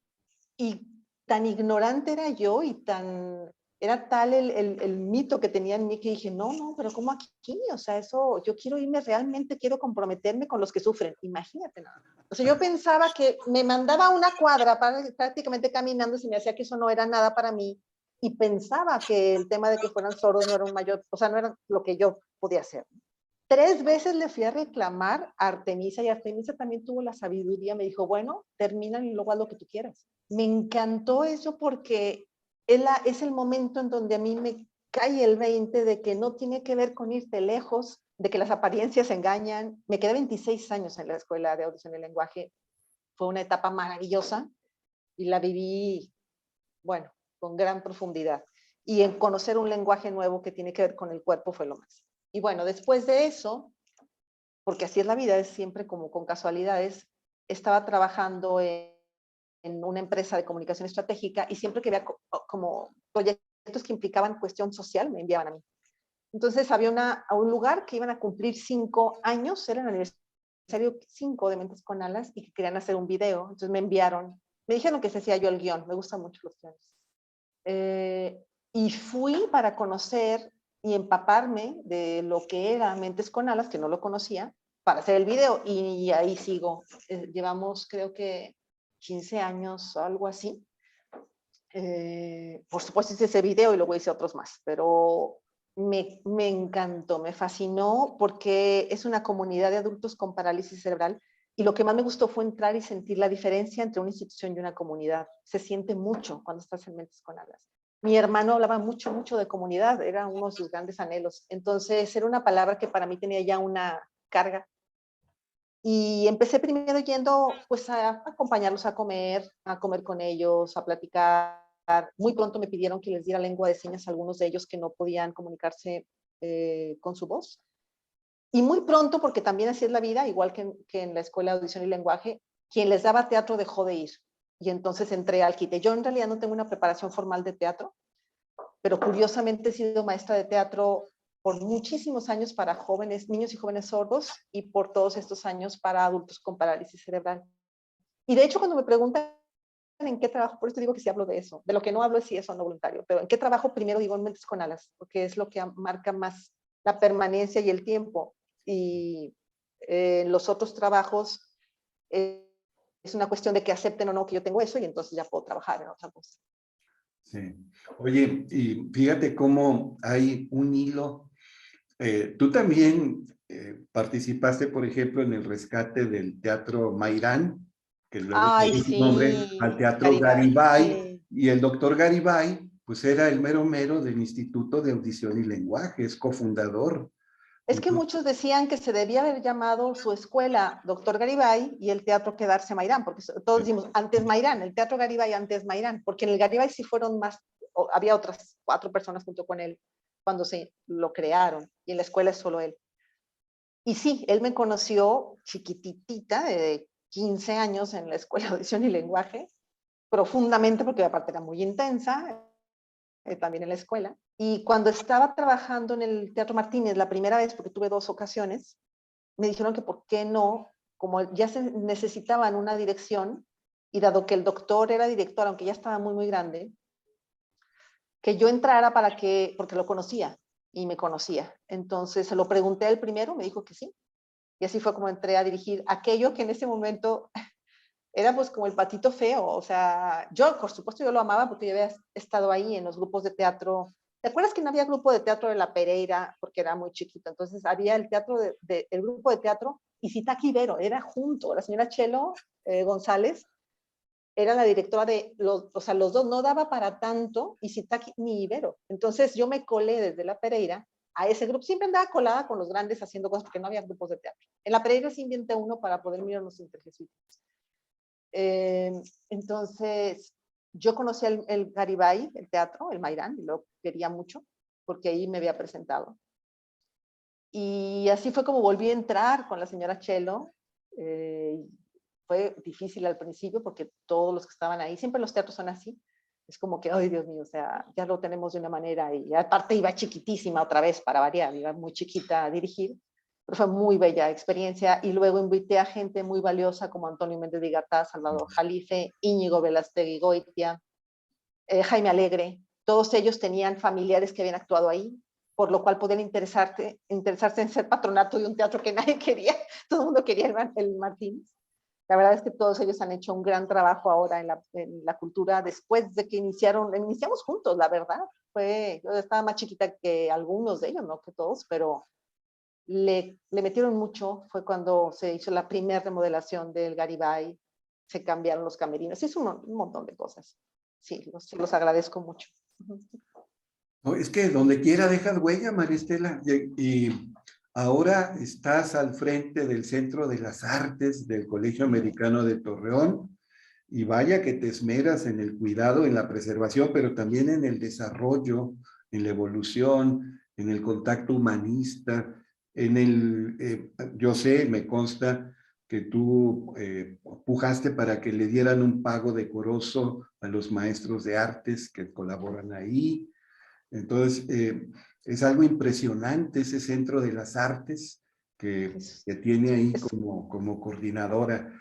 Y tan ignorante era yo y era tal el mito que tenía en mí que dije, no, no, pero ¿cómo aquí? O sea, eso, yo quiero irme, realmente quiero comprometerme con los que sufren. Imagínate nada. O sea, yo pensaba que me mandaba una cuadra prácticamente caminando, se me hacía que eso no era nada para mí y pensaba que el tema de que fueran sordos no era un mayor, o sea, no era lo que yo podía hacer. 3 veces le fui a reclamar a Artemisa y Artemisa también tuvo la sabiduría, me dijo, bueno, termina y luego haz lo que tú quieras. Me encantó eso porque es el momento en donde a mí me cae el 20 de que no tiene que ver con irte lejos, de que las apariencias engañan. Me quedé 26 años en la Escuela de Audición y Lenguaje. Fue una etapa maravillosa y la viví, bueno, con gran profundidad. Y en conocer un lenguaje nuevo que tiene que ver con el cuerpo fue lo más. Y bueno, después de eso, porque así es la vida, es siempre como con casualidades, estaba trabajando en una empresa de comunicación estratégica y siempre que había como proyectos que implicaban cuestión social, me enviaban a mí. Entonces había un lugar que iban a cumplir 5 años, era el aniversario 5 de Mentes con Alas y que querían hacer un video, entonces me enviaron, me dijeron que se hacía yo el guión, me gustan mucho los guiones. Y fui para conocer y empaparme de lo que era Mentes con Alas, que no lo conocía, para hacer el video. Y ahí sigo. Llevamos, creo que 15 años o algo así. Por supuesto hice ese video y luego hice otros más, pero me encantó, me fascinó porque es una comunidad de adultos con parálisis cerebral y lo que más me gustó fue entrar y sentir la diferencia entre una institución y una comunidad. Se siente mucho cuando estás en Mentes con Alas. Mi hermano hablaba mucho, mucho de comunidad, era uno de sus grandes anhelos. Entonces era una palabra que para mí tenía ya una carga. Y empecé primero yendo pues a acompañarlos a comer con ellos, a platicar, Muy pronto me pidieron que les diera lengua de señas a algunos de ellos que no podían comunicarse con su voz. Y muy pronto, porque también así es la vida, igual que en la escuela de audición y lenguaje, quien les daba teatro dejó de ir. Y entonces entré al quite. Yo en realidad no tengo una preparación formal de teatro, pero curiosamente he sido maestra de teatro por muchísimos años para jóvenes, niños y jóvenes sordos, y por todos estos años para adultos con parálisis cerebral. Y de hecho, cuando me preguntan en qué trabajo, por eso digo que sí hablo de eso. De lo que no hablo es si es o no voluntario, pero en qué trabajo primero digo en Mentes con Alas, porque es lo que marca más la permanencia y el tiempo. Y los otros trabajos es una cuestión de que acepten o no que yo tengo eso y entonces ya puedo trabajar en otra cosa. Sí. Oye, y fíjate cómo hay un hilo. Tú también participaste, por ejemplo, en el rescate del Teatro Mairán, que luego Ay, cambió su nombre al sí, Teatro Garibay, Garibay, sí. y el doctor Garibay, pues era el mero mero del Instituto de Audición y Lenguaje, es cofundador. Es que muchos decían que se debía haber llamado su escuela Doctor Garibay y el teatro quedarse Mairán, porque todos decimos antes Mairán, el teatro Garibay antes Mairán, porque en el Garibay sí fueron más, había otras 4 personas junto con él cuando se lo crearon, y en la escuela es solo él. Y sí, él me conoció chiquititita, de 15 años en la escuela de audición y lenguaje, profundamente, porque aparte era muy intensa, también en la escuela. Y cuando estaba trabajando en el Teatro Martínez la primera vez, porque tuve 2 ocasiones, me dijeron que por qué no, como ya se necesitaban una dirección, y dado que el doctor era director, aunque ya estaba muy, muy grande, que yo entrara para que, porque lo conocía y me conocía. Entonces se lo pregunté al primero, me dijo que sí. Y así fue como entré a dirigir aquello que en ese momento era pues como el patito feo. O sea, yo, por supuesto, yo lo amaba porque yo había estado ahí en los grupos de teatro. ¿Te acuerdas que no había grupo de teatro de La Pereira porque era muy chiquito? Entonces había el teatro el grupo de teatro y Sitaki Ibero, era junto. La señora Chelo González era la directora de los, o sea, los dos no daba para tanto, y Sitaki ni Ibero. Entonces yo me colé desde La Pereira a ese grupo. Siempre andaba colada con los grandes haciendo cosas porque no había grupos de teatro. En La Pereira sí inventé uno para poder mirar los interjesuitas. Entonces, yo conocí el Garibay, el teatro, el Mairán, y lo quería mucho, porque ahí me había presentado. Y así fue como volví a entrar con la señora Chelo. Fue difícil al principio, porque todos los que estaban ahí, siempre los teatros son así, es como que, ay Dios mío, o sea, ya lo tenemos de una manera, y aparte iba chiquitísima otra vez para variar, iba muy chiquita a dirigir, pero fue muy bella experiencia. Y luego invité a gente muy valiosa como Antonio Méndez de Igartá, Salvador Jalife, Íñigo Velastegui Goitia, Jaime Alegre. Todos ellos tenían familiares que habían actuado ahí, por lo cual podían interesarse en ser patronato de un teatro que nadie quería, todo el mundo quería el Martínez. La verdad es que todos ellos han hecho un gran trabajo ahora en la cultura después de que iniciamos juntos, la verdad. Yo estaba más chiquita que algunos de ellos, no que todos, pero le metieron mucho. Fue cuando se hizo la primera remodelación del Garibay, se cambiaron los camerinos, hizo un montón de cosas. Sí, los agradezco mucho. No, es que donde quiera dejas huella, María Estela, y ahora estás al frente del Centro de las Artes del Colegio Americano de Torreón, y vaya que te esmeras en el cuidado, en la preservación, pero también en el desarrollo, en la evolución, en el contacto humanista, yo sé, me consta que tú pujaste para que le dieran un pago decoroso a los maestros de artes que colaboran ahí. Entonces, es algo impresionante ese Centro de las Artes que tiene ahí como coordinadora.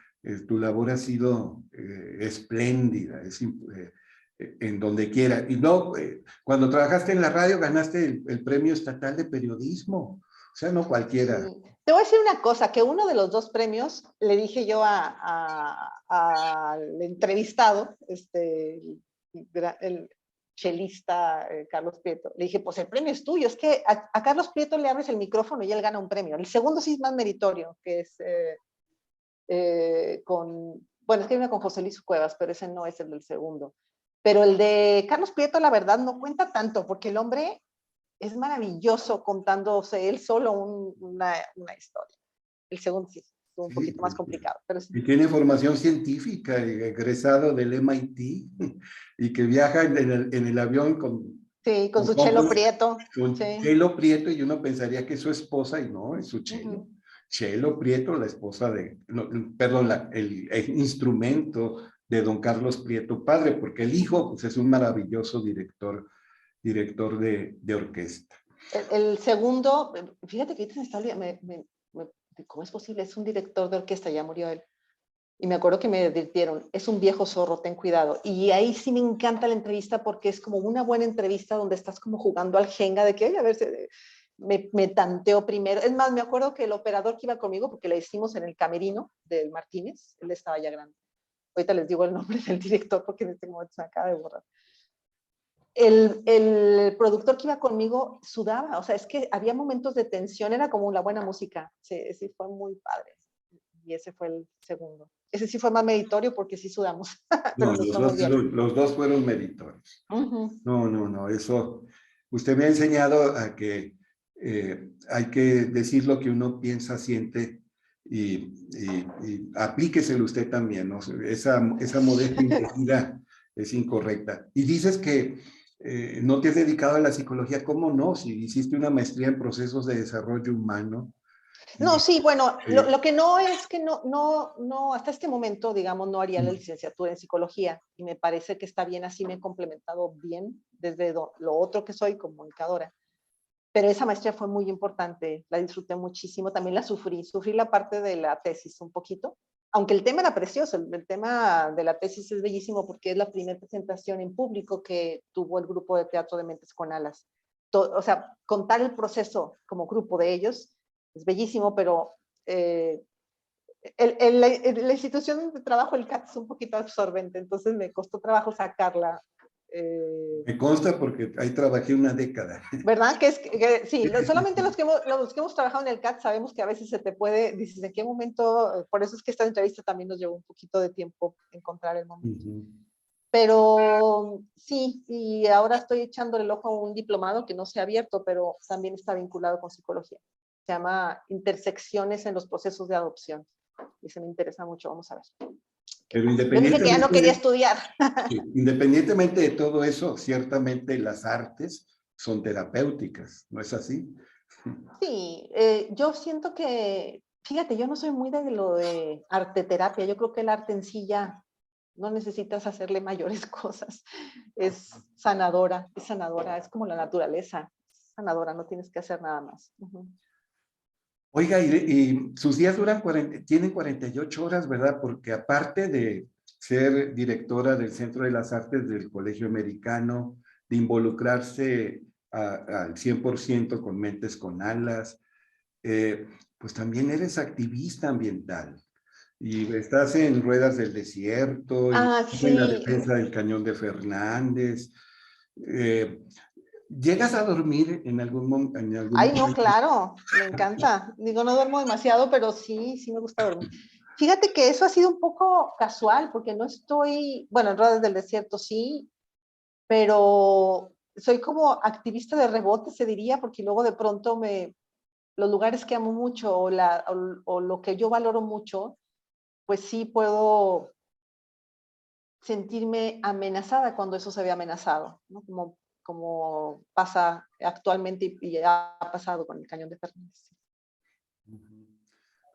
Tu labor ha sido espléndida, en donde quiera. Y no, cuando trabajaste en la radio ganaste el Premio Estatal de Periodismo. O sea, no cualquiera. Sí. Te voy a decir una cosa, que uno de los 2 premios, le dije yo al entrevistado, el chelista Carlos Prieto, le dije, pues el premio es tuyo. Es que a Carlos Prieto le abres el micrófono y él gana un premio. El segundo sí es más meritorio, que es bueno, es que hay una con José Luis Cuevas, pero ese no es el del segundo. Pero el de Carlos Prieto, la verdad, no cuenta tanto, porque el hombre es maravilloso contándose él solo una historia. El segundo sí. estuvo un Sí, poquito más complicado, pero sí. y tiene formación científica, egresado del MIT, y que viaja en el avión Sí, con con su Chelo fotos Prieto, con sí. Chelo Prieto, y uno pensaría que es su esposa, y no, es su Chelo. Ujú. Chelo Prieto, la esposa de, no, perdón, el instrumento de don Carlos Prieto, padre, porque el hijo pues, es un maravilloso director de orquesta. El segundo, fíjate que ahorita se está olvidando, ¿cómo es posible? Es un director de orquesta, ya murió él. Y me acuerdo que me advirtieron, es un viejo zorro, ten cuidado. Y ahí sí me encanta la entrevista porque es como una buena entrevista donde estás como jugando al jenga de que, a ver, me tanteo primero. Es más, me acuerdo que el operador que iba conmigo, porque le hicimos en el camerino del Martínez, él estaba ya grande. Ahorita les digo el nombre del director porque en este momento se acaba de borrar. El productor que iba conmigo sudaba, o sea, es que había momentos de tensión, era como la buena música. Sí, sí fue muy padre. Y ese fue el segundo. Ese sí fue más meritorio porque sí sudamos, pero No, nos fue muy bien. los dos fueron meritorios. No, no, no, eso, usted me ha enseñado a que hay que decir lo que uno piensa, siente y aplíqueselo usted también, ¿no? Esa modestia indebida es incorrecta. Y dices que no te has dedicado a la psicología, ¿cómo no? Si hiciste una maestría en procesos de desarrollo humano. No, Y, sí, bueno, eh, lo que no es que no, hasta este momento, digamos, no haría la licenciatura en psicología y me parece que está bien, así me he complementado bien desde lo otro que soy, comunicadora. Pero esa maestría fue muy importante, la disfruté muchísimo, también la sufrí la parte de la tesis un poquito, aunque el tema era precioso, el tema de la tesis es bellísimo porque es la primera presentación en público que tuvo el grupo de teatro de Mentes con Alas. O sea, contar el proceso como grupo de ellos es bellísimo, pero la institución de trabajo, el CAT, es un poquito absorbente, entonces me costó trabajo sacarla. me consta porque ahí trabajé una década. ¿Verdad? Sí, solamente los que hemos trabajado en el CAT sabemos que a veces se te puede, dices, ¿en qué momento? Por eso es que esta entrevista también nos llevó un poquito de tiempo encontrar el momento. Pero sí, y ahora estoy echándole el ojo a un diplomado que no se ha abierto, pero también está vinculado con psicología. Se llama Intersecciones en los procesos de adopción. Y se me interesa mucho, vamos a ver qué Pero pasa. Yo dije que ya no quería estudiar. independientemente de todo eso, ciertamente las artes son terapéuticas, ¿no es así? Sí, yo siento que, fíjate, yo no soy muy de lo de arte terapia. Yo creo que el arte en sí ya no necesitas hacerle mayores cosas. Es sanadora, es como la naturaleza. Es sanadora, no tienes que hacer nada más. Oiga, y sus días tienen 48 horas, ¿verdad? Porque aparte de ser directora del Centro de las Artes del Colegio Americano, de involucrarse al 100% con Mentes con Alas, pues también eres activista ambiental y estás en Ruedas del Desierto y Ah, en la sí. defensa del Cañón de Fernández. Eh, ¿Llegas a dormir en algún Ay, no, momento? claro, me encanta. Digo, no duermo demasiado, pero sí, sí me gusta dormir. Fíjate que eso ha sido un poco casual, porque no estoy, bueno, en Ruedas del Desierto sí, pero soy como activista de rebote, se diría, porque luego de pronto los lugares que amo mucho o lo que yo valoro mucho, pues sí puedo sentirme amenazada cuando eso se ve amenazado, ¿no? Como pasa actualmente y ha pasado con el Cañón de Fernández.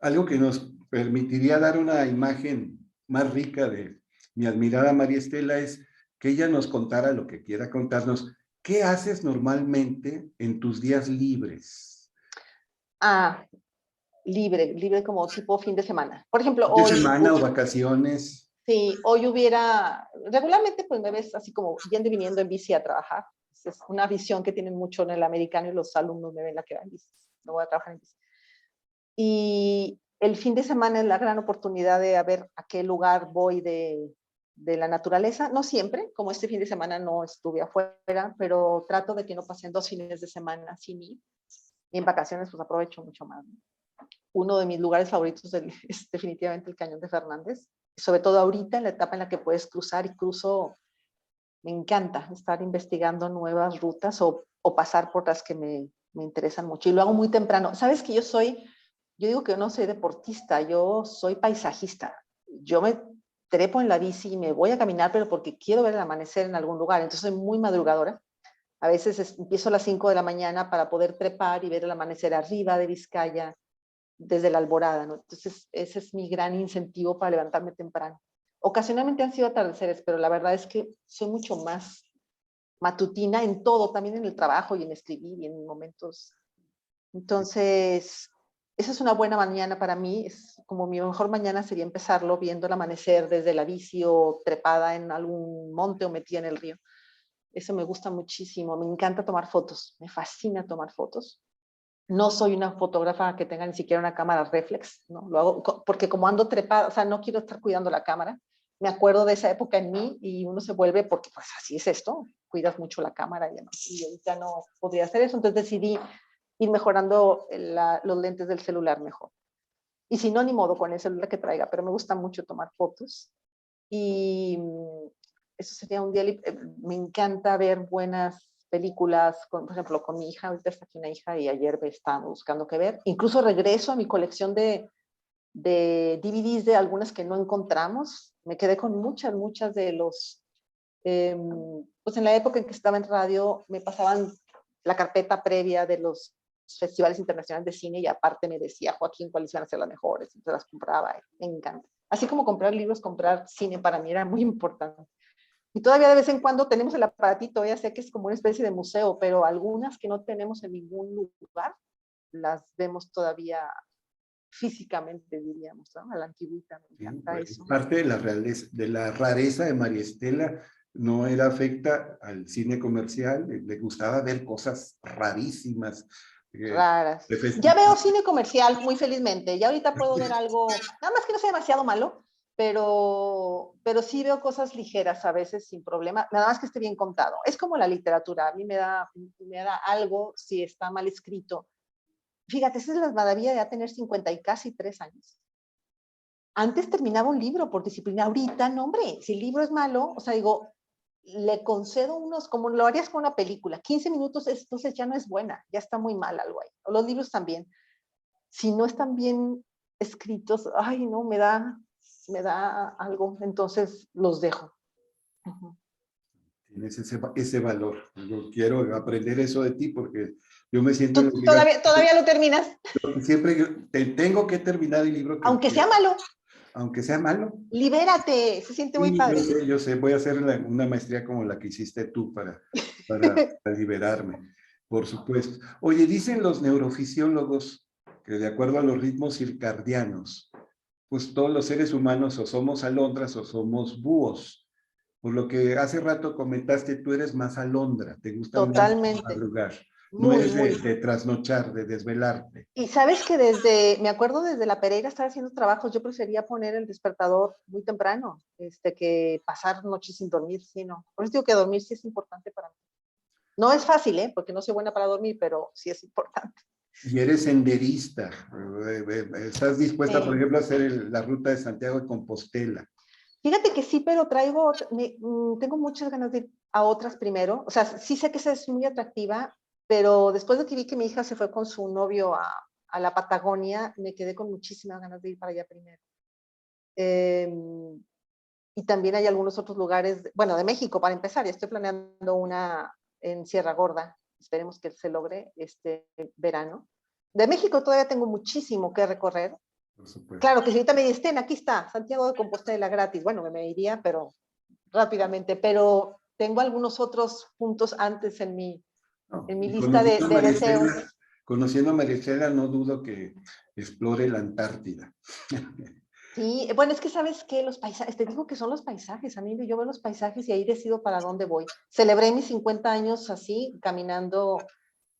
Algo que nos permitiría dar una imagen más rica de mi admirada María Estela es que ella nos contara lo que quiera contarnos. ¿Qué haces normalmente en tus días libres? Ah, libre como tipo fin de semana. Por ejemplo, ¿De semana o vacaciones? sí, regularmente pues me ves así como yendo y viniendo en bici a trabajar. Es una visión que tienen mucho en el americano y los alumnos me ven la que va en bici. No voy a trabajar en bici. Y el fin de semana es la gran oportunidad de ver a qué lugar voy de la naturaleza. No siempre, como este fin de semana no estuve afuera, pero trato de que no pasen 2 fines de semana sin ir. Y en vacaciones pues aprovecho mucho más. Uno de mis lugares favoritos es definitivamente el Cañón de Fernández, sobre todo ahorita en la etapa en la que puedes cruzar y cruzo. Me encanta estar investigando nuevas rutas o pasar por las que me interesan mucho. Y lo hago muy temprano. Sabes que yo soy yo digo que yo no soy deportista, yo soy paisajista. Yo me trepo en la bici y me voy a caminar, pero porque quiero ver el amanecer en algún lugar. Entonces soy muy madrugadora. A veces empiezo a las 5 de la mañana para poder trepar y ver el amanecer arriba de Vizcaya desde la alborada, ¿no? Entonces ese es mi gran incentivo para levantarme temprano. Ocasionalmente han sido atardeceres, pero la verdad es que soy mucho más matutina en todo, también en el trabajo y en escribir y en momentos. Entonces, esa es una buena mañana para mí. Es como mi mejor mañana sería empezarlo viendo el amanecer desde la bici o trepada en algún monte o metida en el río. Eso me gusta muchísimo. Me encanta tomar fotos. Me fascina tomar fotos. No soy una fotógrafa que tenga ni siquiera una cámara reflex, ¿no? Lo hago porque como ando trepada, o sea, no quiero estar cuidando la cámara. Me acuerdo de esa época en mí y uno se vuelve, porque pues así es esto, cuidas mucho la cámara y demás. Y ahorita no podría hacer eso, entonces decidí ir mejorando los lentes del celular mejor. Y si no, ni modo con el celular que traiga, pero me gusta mucho tomar fotos. Y eso sería un día, me encanta ver buenas películas, por ejemplo, con mi hija, ahorita está aquí una hija y ayer me estaba buscando qué ver. Incluso regreso a mi colección de DVDs de algunas que no encontramos. Me quedé con muchas de los, pues en la época en que estaba en radio me pasaban la carpeta previa de los festivales internacionales de cine y aparte me decía Joaquín cuáles iban a ser las mejores, entonces las compraba, me encanta. Así como comprar libros, comprar cine para mí era muy importante. Y todavía de vez en cuando tenemos el aparatito, ya sé que es como una especie de museo, pero algunas que no tenemos en ningún lugar, las vemos todavía físicamente, diríamos, ¿no? A la antigüita, me Sí, encanta pues, eso. parte de la realeza, de la rareza de María Estela no era afecta al cine comercial, le gustaba ver cosas rarísimas. Raras. De Ya festival. veo cine comercial muy felizmente, ya ahorita puedo ver algo, nada más que no sea demasiado malo, pero sí veo cosas ligeras a veces sin problema, nada más que esté bien contado. Es como la literatura, a mí me da algo si está mal escrito. Fíjate, esa es la maravilla de ya tener 50 y casi 3 años. Antes terminaba un libro por disciplina, ahorita no, hombre, si el libro es malo, o sea, digo, le concedo unos, como lo harías con una película, 15 minutos, entonces ya no es buena, ya está muy mal algo ahí. O los libros también. Si no están bien escritos, ay, no, me da algo, entonces los dejo. Uh-huh. Tienes ese valor. Yo quiero aprender eso de ti porque yo me siento en ¿Tú obligación. todavía lo terminas? Siempre tengo que terminar el libro que Aunque sea empiezo, malo, aunque sea malo. libérate, se siente muy Sí, padre. yo sé, voy a hacer una maestría como la que hiciste tú para liberarme, por supuesto. Oye, dicen los neurofisiólogos que de acuerdo a los ritmos circadianos, pues todos los seres humanos o somos alondras o somos búhos. Por lo que hace rato comentaste, tú eres más alondra, te gusta más Totalmente, madrugar, no muy, eres muy. de trasnochar, de desvelarte. Y sabes que me acuerdo desde la Pereira estar haciendo trabajos, yo prefería poner el despertador muy temprano, que pasar noches sin dormir, sí, no. Por eso digo que dormir sí es importante para mí. No es fácil, ¿eh? Porque no soy buena para dormir, pero sí es importante. Y eres senderista, estás dispuesta, por Sí. ejemplo, a hacer la ruta de Santiago de Compostela. Fíjate que sí, pero tengo muchas ganas de ir a otras primero. O sea, sí sé que esa es muy atractiva, pero después de que vi que mi hija se fue con su novio a la Patagonia, me quedé con muchísimas ganas de ir para allá primero. Eh, y también hay algunos otros lugares, bueno, de México para empezar, ya estoy planeando una en Sierra Gorda, esperemos que se logre este verano. De México todavía tengo muchísimo que recorrer. Por supuesto. Claro que si ahorita me dicen, aquí está, Santiago de Compostela gratis, bueno, me iría, pero rápidamente, pero tengo algunos otros puntos antes No, en mi y lista deseos. Conociendo a María Estela, no dudo que explore la Antártida. Sí, bueno, es que sabes que los paisajes, te digo que son los paisajes, a mí yo veo los paisajes y ahí decido para dónde voy. Celebré mis 50 años así, caminando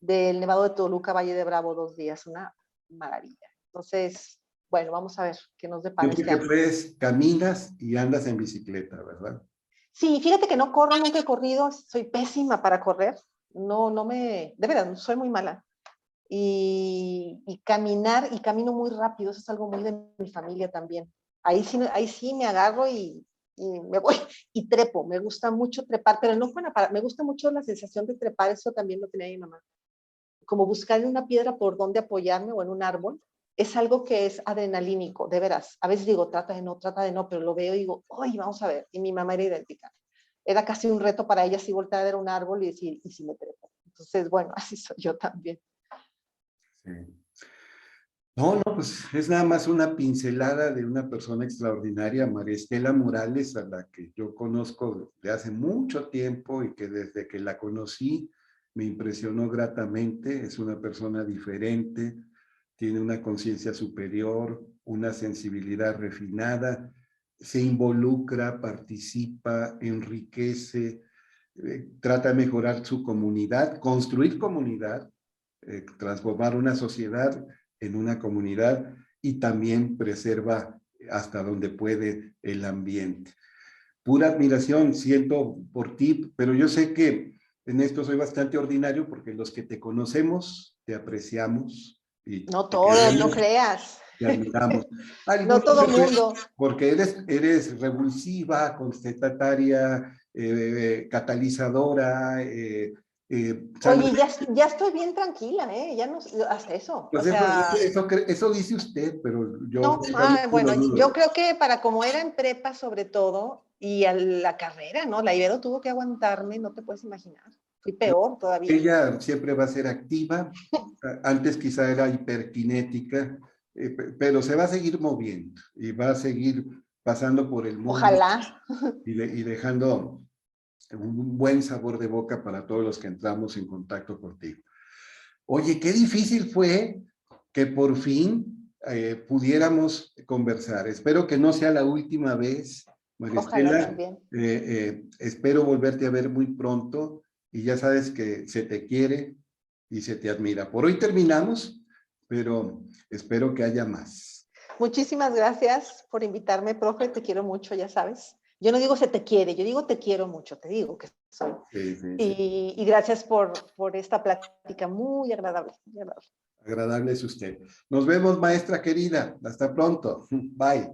del Nevado de Toluca, Valle de Bravo, 2 días, una maravilla. Entonces, bueno, vamos a ver qué nos depara Siempre este que año. puedes, caminas y andas en bicicleta, ¿verdad? Sí, fíjate que no corro, nunca he corrido, soy pésima para correr, de verdad, soy muy mala. Y caminar, y camino muy rápido, eso es algo muy de mi familia también. Ahí sí me agarro y me voy y trepo, me gusta mucho trepar, pero no me gusta mucho la sensación de trepar, eso también lo tenía mi mamá. Como buscar en una piedra por donde apoyarme o en un árbol, es algo que es adrenalínico, de veras. A veces digo, trata de no, pero lo veo y digo, ¡ay, vamos a ver! Y mi mamá era idéntica. Era casi un reto para ella si voltear a ver un árbol y decir, ¿y si me trepo? Entonces, bueno, así soy yo también. Sí. No, no, pues es nada más una pincelada de una persona extraordinaria, María Estela Morales, a la que yo conozco de hace mucho tiempo y que desde que la conocí me impresionó gratamente. Es una persona diferente, tiene una conciencia superior, una sensibilidad refinada, se involucra, participa, enriquece, trata de mejorar su comunidad, construir comunidad, transformar una sociedad en una comunidad y también preserva hasta donde puede el ambiente. Pura admiración siento por ti, pero yo sé que en esto soy bastante ordinario porque los que te conocemos, te apreciamos y No te todos, no queremos, creas. te admiramos. No Algunos todo mundo. porque eres revulsiva, constataria, catalizadora, Oye, ya estoy bien tranquila, ¿eh? Ya no, hasta eso. O pues sea, eso dice usted, pero yo no, francamente bueno, lo yo dudo. creo que para como era en prepa sobre todo, y a la carrera, ¿no? La Ibero tuvo que aguantarme, no te puedes imaginar. Fui peor todavía. Ella siempre va a ser activa, antes quizá era hiperkinética, pero se va a seguir moviendo y va a seguir pasando por el mundo Ojalá. y dejando un buen sabor de boca para todos los que entramos en contacto contigo. Oye, qué difícil fue que por fin pudiéramos conversar. Espero que no sea la última vez, María Ojalá Estela. también. Espero volverte a ver muy pronto y ya sabes que se te quiere y se te admira. Por hoy terminamos, pero espero que haya más. Muchísimas gracias por invitarme, profe. Te quiero mucho, ya sabes. Yo no digo se te quiere, yo digo te quiero mucho, te digo que soy. Sí, sí, sí. Y gracias por esta plática muy agradable, muy agradable. Agradable es usted. Nos vemos, maestra querida. Hasta pronto. Bye.